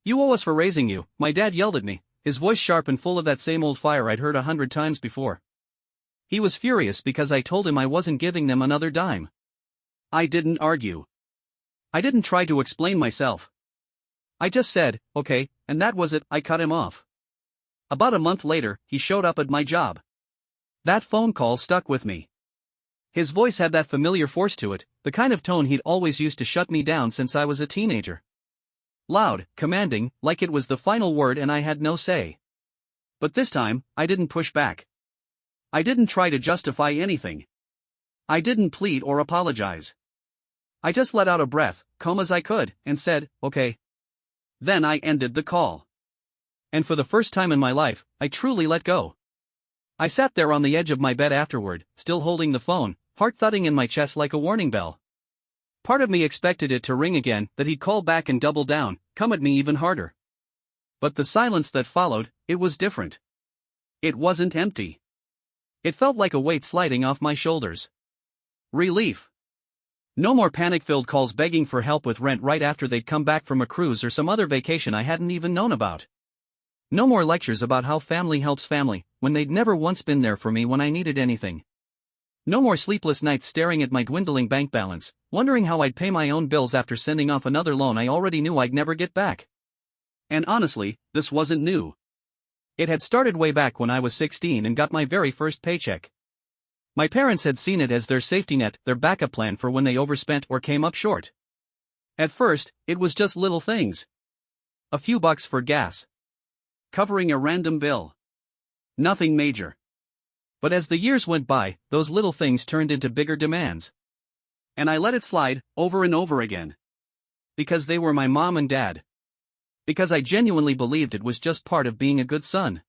"You owe us for raising you," my dad yelled at me, his voice sharp and full of that same old fire I'd heard 100 times before. He was furious because I told him I wasn't giving them another dime. I didn't argue. I didn't try to explain myself. I just said, "Okay," and that was it. I cut him off. About a month later, he showed up at my job. That phone call stuck with me. His voice had that familiar force to it, the kind of tone he'd always used to shut me down since I was a teenager. Loud, commanding, like it was the final word and I had no say. But this time, I didn't push back. I didn't try to justify anything. I didn't plead or apologize. I just let out a breath, calm as I could, and said, "Okay." Then I ended the call. And for the first time in my life, I truly let go. I sat there on the edge of my bed afterward, still holding the phone, heart thudding in my chest like a warning bell. Part of me expected it to ring again, that he'd call back and double down, come at me even harder. But the silence that followed, it was different. It wasn't empty. It felt like a weight sliding off my shoulders. Relief. No more panic-filled calls begging for help with rent right after they'd come back from a cruise or some other vacation I hadn't even known about. No more lectures about how family helps family, when they'd never once been there for me when I needed anything. No more sleepless nights staring at my dwindling bank balance, wondering how I'd pay my own bills after sending off another loan I already knew I'd never get back. And honestly, this wasn't new. It had started way back when I was 16 and got my very first paycheck. My parents had seen it as their safety net, their backup plan for when they overspent or came up short. At first, it was just little things. A few bucks for gas. Covering a random bill. Nothing major. But as the years went by, those little things turned into bigger demands. And I let it slide, over and over again. Because they were my mom and dad. Because I genuinely believed it was just part of being a good son.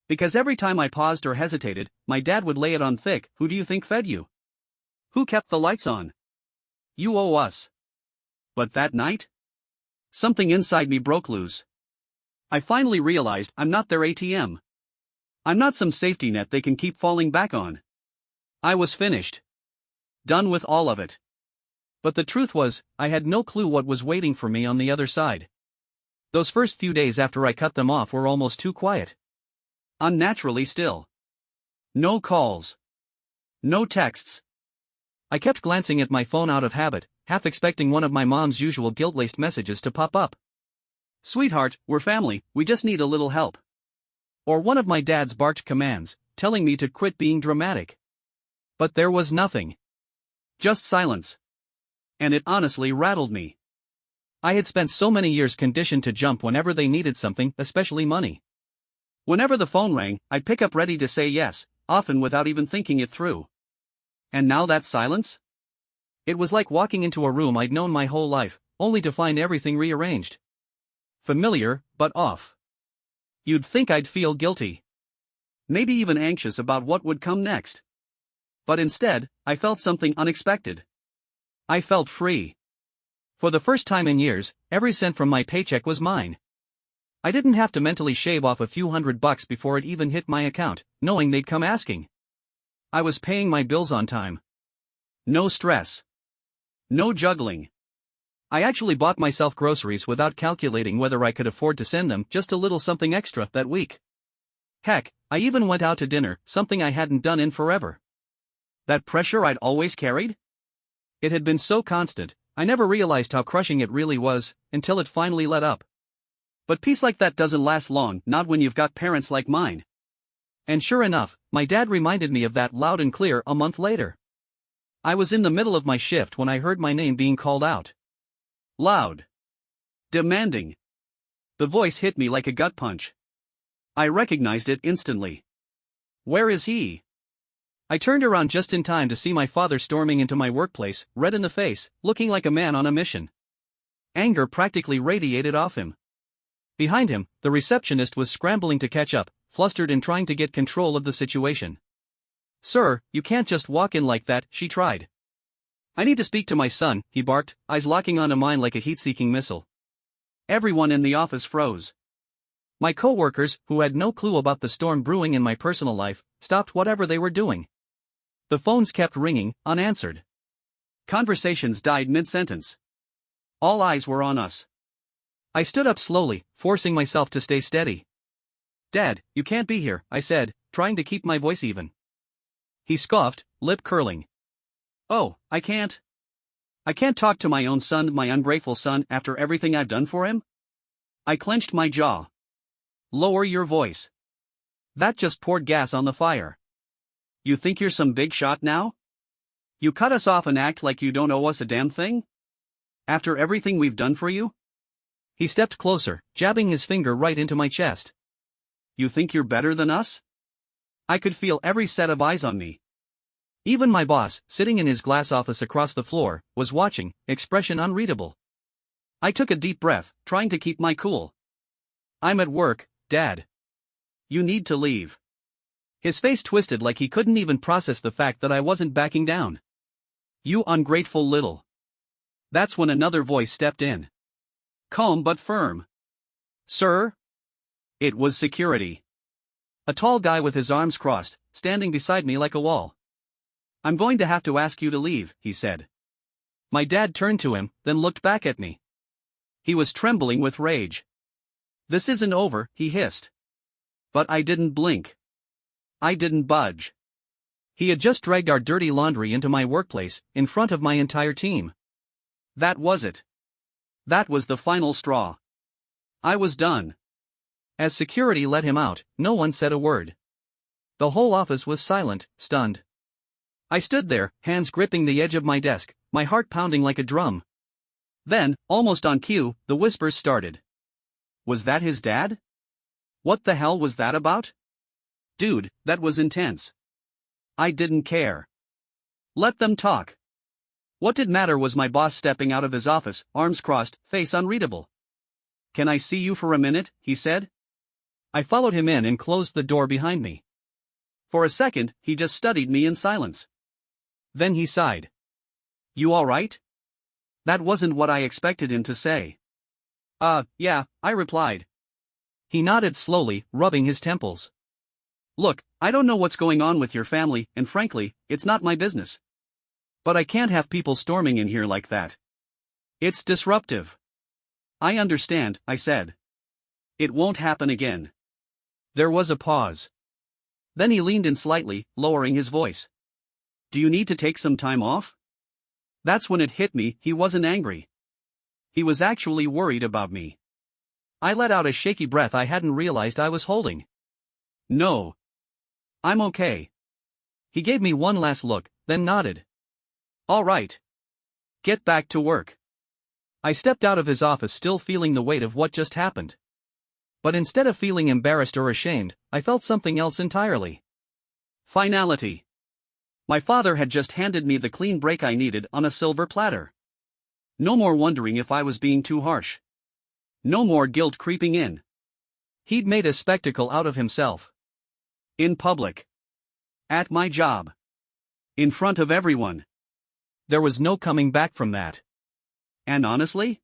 Because every time I paused or hesitated, my dad would lay it on thick. "Who do you think fed you? Who kept the lights on? You owe us." But that night? Something inside me broke loose. I finally realized I'm not their ATM. I'm not some safety net they can keep falling back on. I was finished. Done with all of it. But the truth was, I had no clue what was waiting for me on the other side. Those first few days after I cut them off were almost too quiet. Unnaturally still. No calls. No texts. I kept glancing at my phone out of habit, half expecting one of my mom's usual guilt-laced messages to pop up. "Sweetheart, we're family, we just need a little help." Or one of my dad's barked commands, telling me to quit being dramatic. But there was nothing. Just silence. And it honestly rattled me. I had spent so many years conditioned to jump whenever they needed something, especially money. Whenever the phone rang, I'd pick up ready to say yes, often without even thinking it through. And now that silence? It was like walking into a room I'd known my whole life, only to find everything rearranged. Familiar, but off. You'd think I'd feel guilty. Maybe even anxious about what would come next. But instead, I felt something unexpected. I felt free. For the first time in years, every cent from my paycheck was mine. I didn't have to mentally shave off a few $100 before it even hit my account, knowing they'd come asking. I was paying my bills on time. No stress. No juggling. I actually bought myself groceries without calculating whether I could afford to send them just a little something extra that week. Heck, I even went out to dinner, something I hadn't done in forever. That pressure I'd always carried? It had been so constant, I never realized how crushing it really was, until it finally let up. But peace like that doesn't last long, not when you've got parents like mine. And sure enough, my dad reminded me of that loud and clear a month later. I was in the middle of my shift when I heard my name being called out. Loud. Demanding. The voice hit me like a gut punch. I recognized it instantly. Where is he? I turned around just in time to see my father storming into my workplace, red in the face, looking like a man on a mission. Anger practically radiated off him. Behind him, the receptionist was scrambling to catch up, flustered and trying to get control of the situation. "Sir, you can't just walk in like that," she tried. "I need to speak to my son," he barked, eyes locking onto mine like a heat-seeking missile. Everyone in the office froze. My co-workers, who had no clue about the storm brewing in my personal life, stopped whatever they were doing. The phones kept ringing, unanswered. Conversations died mid-sentence. All eyes were on us. I stood up slowly, forcing myself to stay steady. "Dad, you can't be here," I said, trying to keep my voice even. He scoffed, lip curling. "Oh, I can't? I can't talk to my own son, my ungrateful son, after everything I've done for him?" I clenched my jaw. "Lower your voice. That just poured gas on the fire. You think you're some big shot now? You cut us off and act like you don't owe us a damn thing? After everything we've done for you?" He stepped closer, jabbing his finger right into my chest. "You think you're better than us?" I could feel every set of eyes on me. Even my boss, sitting in his glass office across the floor, was watching, expression unreadable. I took a deep breath, trying to keep my cool. "I'm at work, Dad. You need to leave." His face twisted like he couldn't even process the fact that I wasn't backing down. "You ungrateful little." That's when another voice stepped in. Calm but firm. "Sir?" It was security. A tall guy with his arms crossed, standing beside me like a wall. "I'm going to have to ask you to leave," he said. My dad turned to him, then looked back at me. He was trembling with rage. "This isn't over," he hissed. But I didn't blink. I didn't budge. He had just dragged our dirty laundry into my workplace, in front of my entire team. That was it. That was the final straw. I was done. As security let him out, no one said a word. The whole office was silent, stunned. I stood there, hands gripping the edge of my desk, my heart pounding like a drum. Then, almost on cue, the whispers started. Was that his dad? What the hell was that about? Dude, that was intense. I didn't care. Let them talk. What did matter was my boss stepping out of his office, arms crossed, face unreadable. "Can I see you for a minute?" he said. I followed him in and closed the door behind me. For a second, he just studied me in silence. Then he sighed. "You all right?" That wasn't what I expected him to say. Yeah," I replied. He nodded slowly, rubbing his temples. "Look, I don't know what's going on with your family, and frankly, it's not my business. But I can't have people storming in here like that. It's disruptive." "I understand," I said. "It won't happen again." There was a pause. Then he leaned in slightly, lowering his voice. "Do you need to take some time off?" That's when it hit me, he wasn't angry. He was actually worried about me. I let out a shaky breath I hadn't realized I was holding. "No. I'm okay." He gave me one last look, then nodded. "All right. Get back to work." I stepped out of his office still feeling the weight of what just happened. But instead of feeling embarrassed or ashamed, I felt something else entirely. Finality. My father had just handed me the clean break I needed on a silver platter. No more wondering if I was being too harsh. No more guilt creeping in. He'd made a spectacle out of himself. In public. At my job. In front of everyone. There was no coming back from that. And honestly,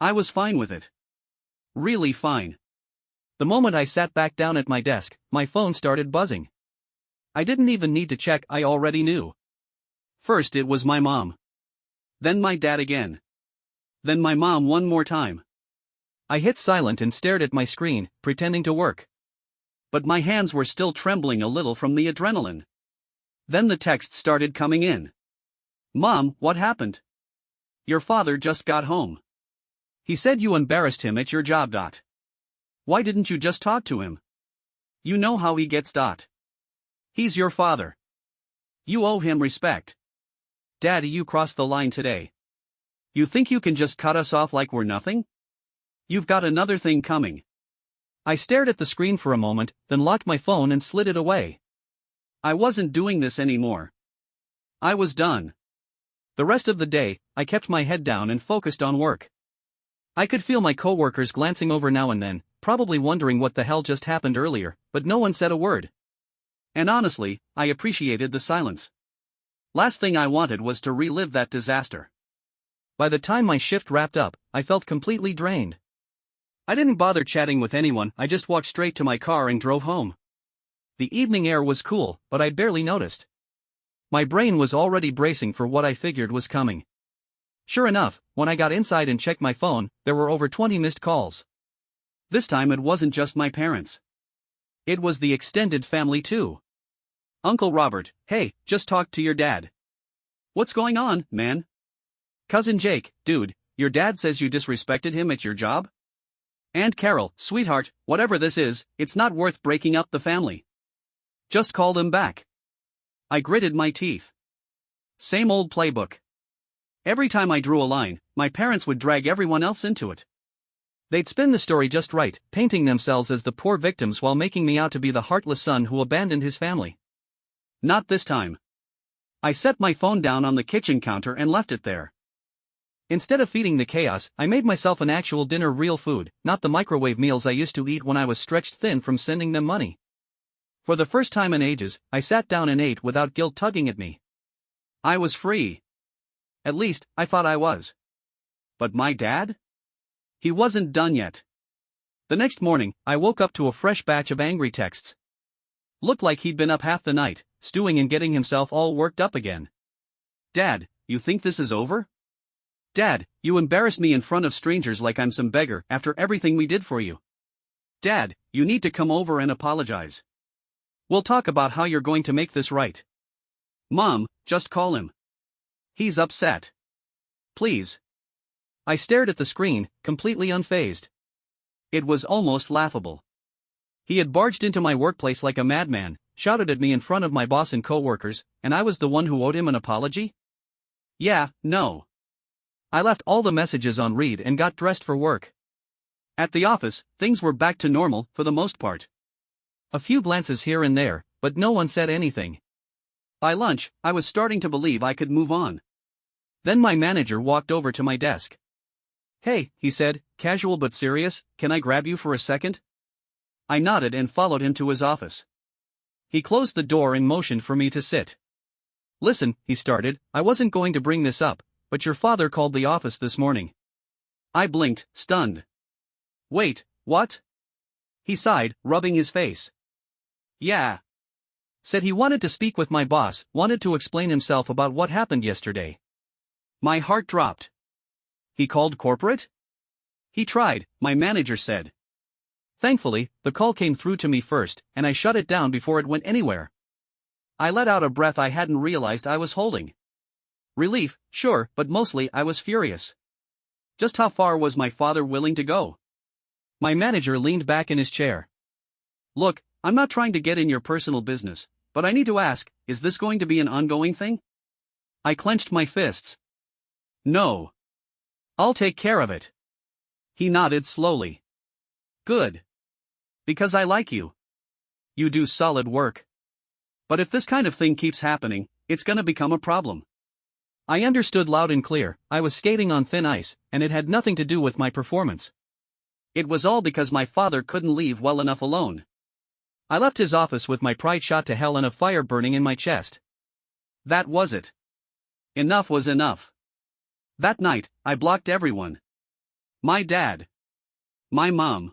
I was fine with it. Really fine. The moment I sat back down at my desk, my phone started buzzing. I didn't even need to check, I already knew. First it was my mom. Then my dad again. Then my mom one more time. I hit silent and stared at my screen, pretending to work. But my hands were still trembling a little from the adrenaline. Then the text started coming in. "Mom, what happened? Your father just got home. He said you embarrassed him at your job. Why didn't you just talk to him? You know how he gets. He's your father. You owe him respect. Daddy, you crossed the line today. You think you can just cut us off like we're nothing? You've got another thing coming." I stared at the screen for a moment, then locked my phone and slid it away. I wasn't doing this anymore. I was done. The rest of the day, I kept my head down and focused on work. I could feel my coworkers glancing over now and then, probably wondering what the hell just happened earlier, but no one said a word. And honestly, I appreciated the silence. Last thing I wanted was to relive that disaster. By the time my shift wrapped up, I felt completely drained. I didn't bother chatting with anyone, I just walked straight to my car and drove home. The evening air was cool, but I barely noticed. My brain was already bracing for what I figured was coming. Sure enough, when I got inside and checked my phone, there were over 20 missed calls. This time it wasn't just my parents. It was the extended family too. Uncle Robert, hey, just talked to your dad. What's going on, man? Cousin Jake, dude, your dad says you disrespected him at your job? Aunt Carol, sweetheart, whatever this is, it's not worth breaking up the family. Just call them back. I gritted my teeth. Same old playbook. Every time I drew a line, my parents would drag everyone else into it. They'd spin the story just right, painting themselves as the poor victims while making me out to be the heartless son who abandoned his family. Not this time. I set my phone down on the kitchen counter and left it there. Instead of feeding the chaos, I made myself an actual dinner, real food, not the microwave meals I used to eat when I was stretched thin from sending them money. For the first time in ages, I sat down and ate without guilt tugging at me. I was free. At least, I thought I was. But my dad? He wasn't done yet. The next morning, I woke up to a fresh batch of angry texts. Looked like he'd been up half the night, stewing and getting himself all worked up again. Dad, you think this is over? Dad, you embarrassed me in front of strangers like I'm some beggar after everything we did for you. Dad, you need to come over and apologize. We'll talk about how you're going to make this right. Mom, just call him. He's upset. Please. I stared at the screen, completely unfazed. It was almost laughable. He had barged into my workplace like a madman, shouted at me in front of my boss and coworkers, and I was the one who owed him an apology? Yeah, no. I left all the messages on read and got dressed for work. At the office, things were back to normal, for the most part. A few glances here and there, but no one said anything. By lunch, I was starting to believe I could move on. Then my manager walked over to my desk. Hey, he said, casual but serious, can I grab you for a second? I nodded and followed him to his office. He closed the door and motioned for me to sit. Listen, he started, I wasn't going to bring this up, but your father called the office this morning. I blinked, stunned. Wait, what? He sighed, rubbing his face. Yeah. Said he wanted to speak with my boss, wanted to explain himself about what happened yesterday. My heart dropped. He called corporate? He tried, my manager said. Thankfully, the call came through to me first, and I shut it down before it went anywhere. I let out a breath I hadn't realized I was holding. Relief, sure, but mostly I was furious. Just how far was my father willing to go? My manager leaned back in his chair. Look, I'm not trying to get in your personal business, but I need to ask, is this going to be an ongoing thing? I clenched my fists. No. I'll take care of it. He nodded slowly. Good. Because I like you. You do solid work. But if this kind of thing keeps happening, it's gonna become a problem. I understood loud and clear, I was skating on thin ice, and it had nothing to do with my performance. It was all because my father couldn't leave well enough alone. I left his office with my pride shot to hell and a fire burning in my chest. That was it. Enough was enough. That night, I blocked everyone. My dad. My mom.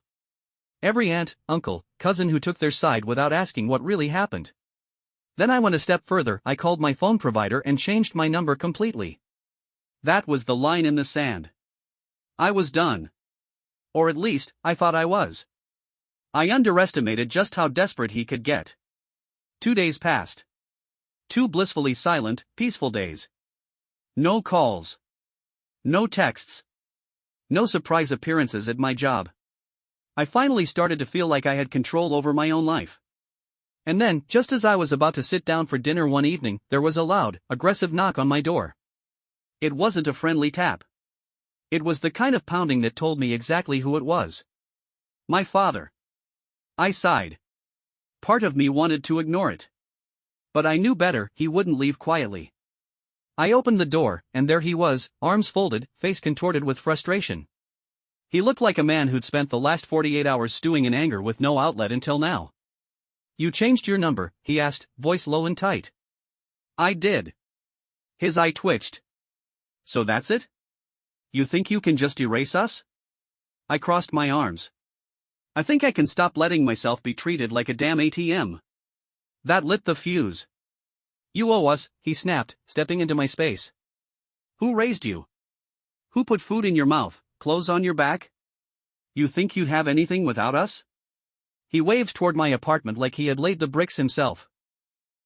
Every aunt, uncle, cousin who took their side without asking what really happened. Then I went a step further, I called my phone provider and changed my number completely. That was the line in the sand. I was done. Or at least, I thought I was. I underestimated just how desperate he could get. 2 days passed. 2 blissfully silent, peaceful days. No calls. No texts. No surprise appearances at my job. I finally started to feel like I had control over my own life. And then, just as I was about to sit down for dinner one evening, there was a loud, aggressive knock on my door. It wasn't a friendly tap. It was the kind of pounding that told me exactly who it was. My father. I sighed. Part of me wanted to ignore it. But I knew better, he wouldn't leave quietly. I opened the door, and there he was, arms folded, face contorted with frustration. He looked like a man who'd spent the last 48 hours stewing in anger with no outlet until now. You changed your number, he asked, voice low and tight. I did. His eye twitched. So that's it? You think you can just erase us? I crossed my arms. I think I can stop letting myself be treated like a damn ATM. That lit the fuse. You owe us, he snapped, stepping into my space. Who raised you? Who put food in your mouth, clothes on your back? You think you'd have anything without us? He waved toward my apartment like he had laid the bricks himself.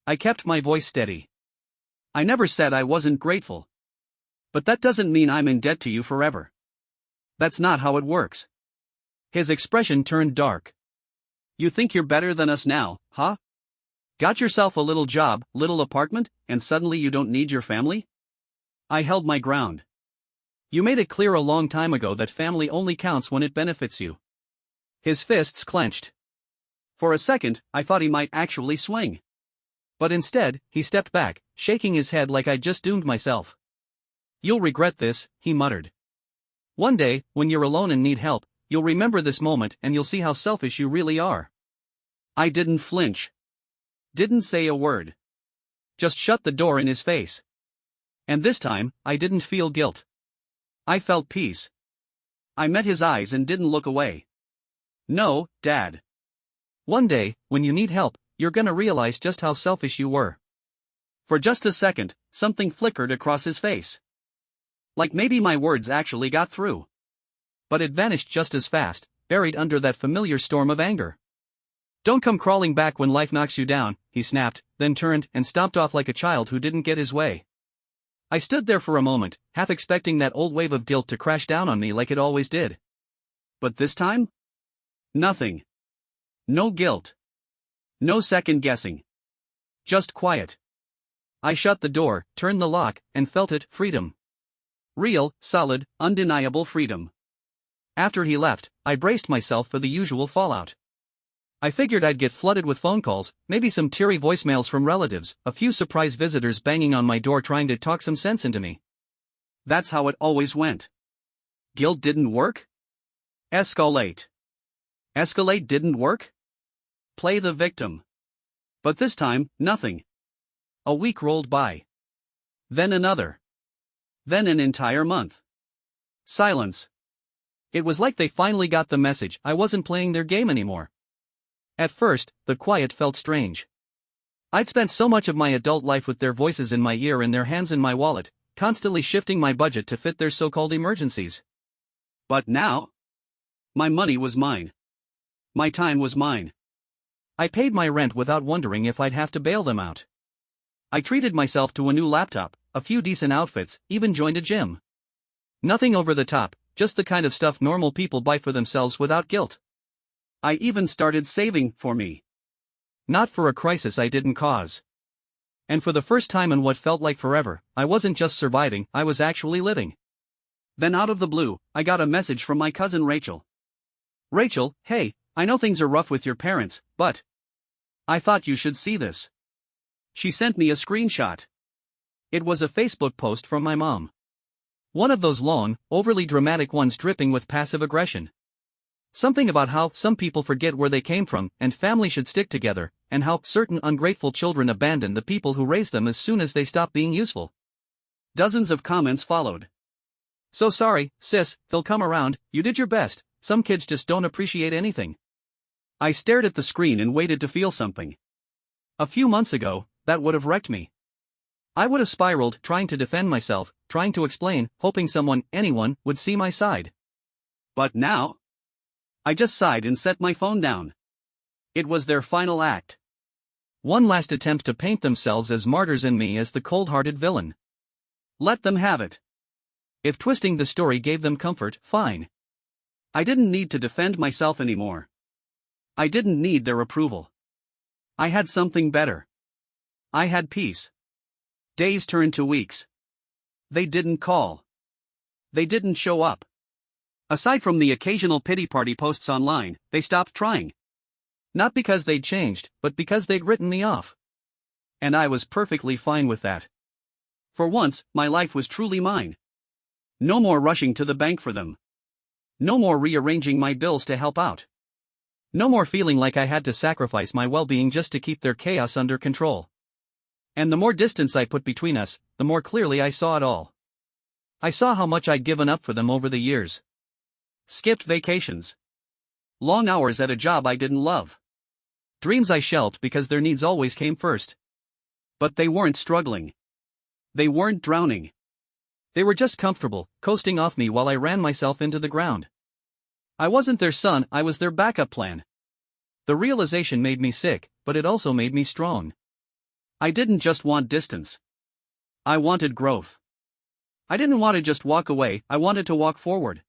I kept my voice steady. I never said I wasn't grateful. But that doesn't mean I'm in debt to you forever. That's not how it works. His expression turned dark. You think you're better than us now, huh? Got yourself a little job, little apartment, and suddenly you don't need your family? I held my ground. You made it clear a long time ago that family only counts when it benefits you. His fists clenched. For a second, I thought he might actually swing. But instead, he stepped back, shaking his head like I'd just doomed myself. You'll regret this, he muttered. One day, when you're alone and need help, you'll remember this moment and you'll see how selfish you really are. I didn't flinch. Didn't say a word. Just shut the door in his face. And this time, I didn't feel guilt. I felt peace. I met his eyes and didn't look away. No, Dad. One day, when you need help, you're gonna realize just how selfish you were. For just a second, something flickered across his face. Like maybe my words actually got through. But it vanished just as fast, buried under that familiar storm of anger. Don't come crawling back when life knocks you down, he snapped, then turned and stomped off like a child who didn't get his way. I stood there for a moment, half expecting that old wave of guilt to crash down on me like it always did. But this time? Nothing. No guilt. No second guessing. Just quiet. I shut the door, turned the lock, and felt it, freedom. Real, solid, undeniable freedom. After he left, I braced myself for the usual fallout. I figured I'd get flooded with phone calls, maybe some teary voicemails from relatives, a few surprise visitors banging on my door trying to talk some sense into me. That's how it always went. Guilt didn't work? Escalate. Escalate didn't work? Play the victim. But this time, nothing. A week rolled by. Then another. Then an entire month. Silence. It was like they finally got the message I wasn't playing their game anymore. At first, the quiet felt strange. I'd spent so much of my adult life with their voices in my ear and their hands in my wallet, constantly shifting my budget to fit their so-called emergencies. But now? My money was mine. My time was mine. I paid my rent without wondering if I'd have to bail them out. I treated myself to a new laptop, a few decent outfits, even joined a gym. Nothing over the top, just the kind of stuff normal people buy for themselves without guilt. I even started saving for me. Not for a crisis I didn't cause. And for the first time in what felt like forever, I wasn't just surviving, I was actually living. Then out of the blue, I got a message from my cousin Rachel. Rachel, hey, I know things are rough with your parents, but I thought you should see this. She sent me a screenshot. It was a Facebook post from my mom. One of those long, overly dramatic ones dripping with passive aggression. Something about how some people forget where they came from and family should stick together, and how certain ungrateful children abandon the people who raised them as soon as they stop being useful. Dozens of comments followed. So sorry, sis, they'll come around, you did your best, some kids just don't appreciate anything. I stared at the screen and waited to feel something. A few months ago, that would have wrecked me. I would have spiraled trying to defend myself, trying to explain, hoping someone, anyone, would see my side. But now? I just sighed and set my phone down. It was their final act. One last attempt to paint themselves as martyrs and me as the cold-hearted villain. Let them have it. If twisting the story gave them comfort, fine. I didn't need to defend myself anymore. I didn't need their approval. I had something better. I had peace. Days turned to weeks. They didn't call. They didn't show up. Aside from the occasional pity party posts online, they stopped trying. Not because they'd changed, but because they'd written me off. And I was perfectly fine with that. For once, my life was truly mine. No more rushing to the bank for them. No more rearranging my bills to help out. No more feeling like I had to sacrifice my well-being just to keep their chaos under control. And the more distance I put between us, the more clearly I saw it all. I saw how much I'd given up for them over the years. Skipped vacations. Long hours at a job I didn't love. Dreams I shelved because their needs always came first. But they weren't struggling. They weren't drowning. They were just comfortable, coasting off me while I ran myself into the ground. I wasn't their son, I was their backup plan. The realization made me sick, but it also made me strong. I didn't just want distance. I wanted growth. I didn't want to just walk away, I wanted to walk forward.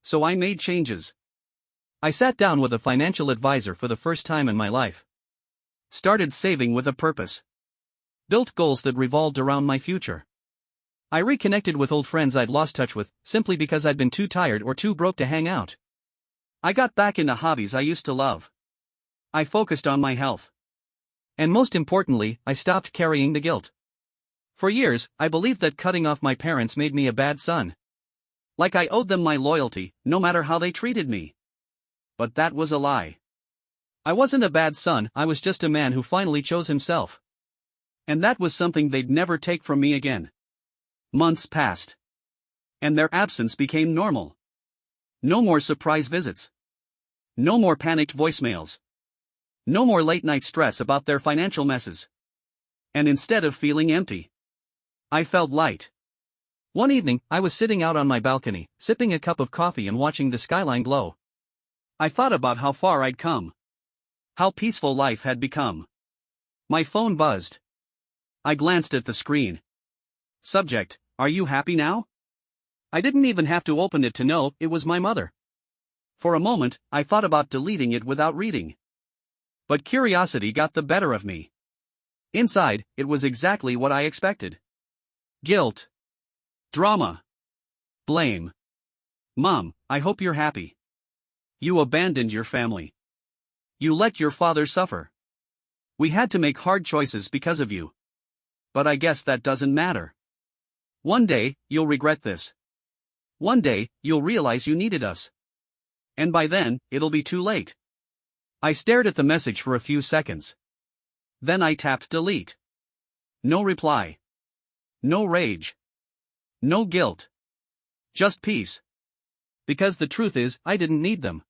So I made changes. I sat down with a financial advisor for the first time in my life. Started saving with a purpose. Built goals that revolved around my future. I reconnected with old friends I'd lost touch with, simply because I'd been too tired or too broke to hang out. I got back into hobbies I used to love. I focused on my health. And most importantly, I stopped carrying the guilt. For years, I believed that cutting off my parents made me a bad son. Like I owed them my loyalty, no matter how they treated me. But that was a lie. I wasn't a bad son, I was just a man who finally chose himself. And that was something they'd never take from me again. Months passed. And their absence became normal. No more surprise visits. No more panicked voicemails. No more late-night stress about their financial messes. And instead of feeling empty, I felt light. One evening, I was sitting out on my balcony, sipping a cup of coffee and watching the skyline glow. I thought about how far I'd come. How peaceful life had become. My phone buzzed. I glanced at the screen. Subject: Are you happy now? I didn't even have to open it to know it was my mother. For a moment, I thought about deleting it without reading. But curiosity got the better of me. Inside, it was exactly what I expected. Guilt. Drama. Blame. Mom, I hope you're happy. You abandoned your family. You let your father suffer. We had to make hard choices because of you. But I guess that doesn't matter. One day, you'll regret this. One day, you'll realize you needed us. And by then, it'll be too late. I stared at the message for a few seconds. Then I tapped delete. No reply. No rage. No guilt. Just peace. Because the truth is, I didn't need them.